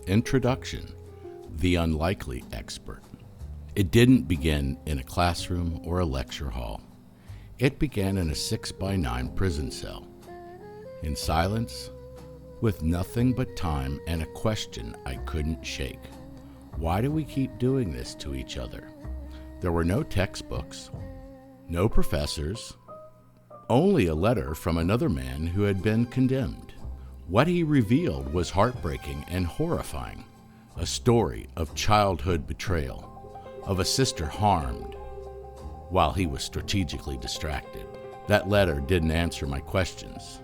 Introduction: The Unlikely Expert. It didn't begin in a classroom or a lecture hall. It began in a 6x9 prison cell. In silence, with nothing but time and a question I couldn't shake. Why do we keep doing this to each other? There were no textbooks, no professors, only a letter from another man who had been condemned. What he revealed was heartbreaking and horrifying. A story of childhood betrayal, of a sister harmed while he was strategically distracted. That letter didn't answer my questions.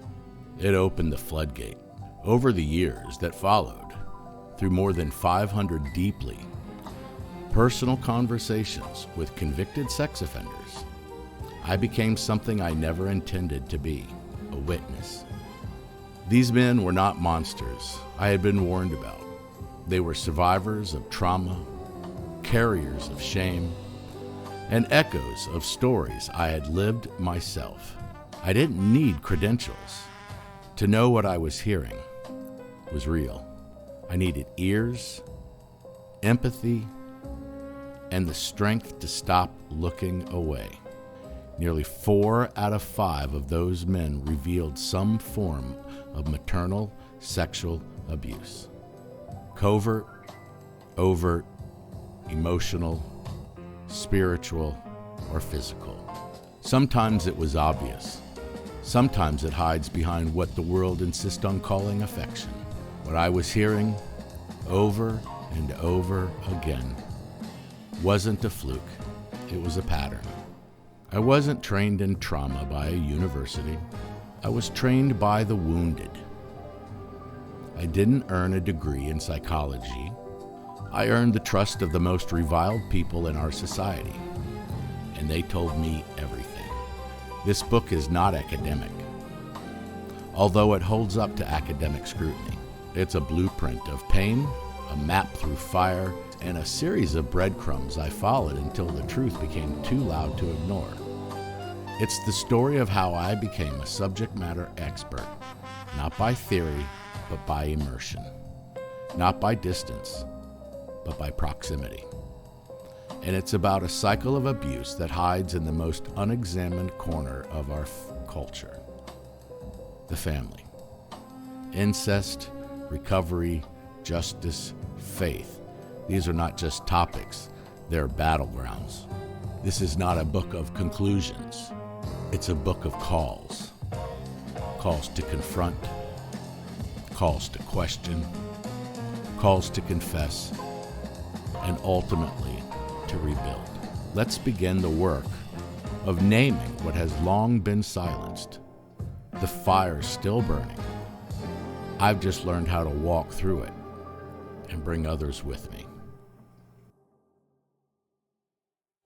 It opened the floodgate. Over the years that followed, through more than 500 deeply personal conversations with convicted sex offenders, I became something I never intended to be: a witness. These men were not monsters I had been warned about. They were survivors of trauma, carriers of shame, and echoes of stories I had lived myself. I didn't need credentials to know what I was hearing was real. I needed ears, empathy, and the strength to stop looking away. Nearly 4 out of 5 of those men revealed some form of maternal sexual abuse. Covert, overt, emotional, spiritual, or physical. Sometimes it was obvious. Sometimes it hides behind what the world insists on calling affection. What I was hearing over and over again wasn't a fluke. It was a pattern. I wasn't trained in trauma by a university. I was trained by the wounded. I didn't earn a degree in psychology. I earned the trust of the most reviled people in our society, and they told me everything. This book is not academic, although it holds up to academic scrutiny. It's a blueprint of pain, a map through fire, and a series of breadcrumbs I followed until the truth became too loud to ignore. It's the story of how I became a subject matter expert, not by theory, but by immersion. Not by distance, but by proximity. And it's about a cycle of abuse that hides in the most unexamined corner of our culture: the family. Incest, recovery, justice, faith. These are not just topics, they're battlegrounds. This is not a book of conclusions. It's a book of calls. Calls to confront, calls to question, calls to confess, and ultimately to rebuild. Let's begin the work of naming what has long been silenced. The fire's still burning. I've just learned how to walk through it and bring others with me.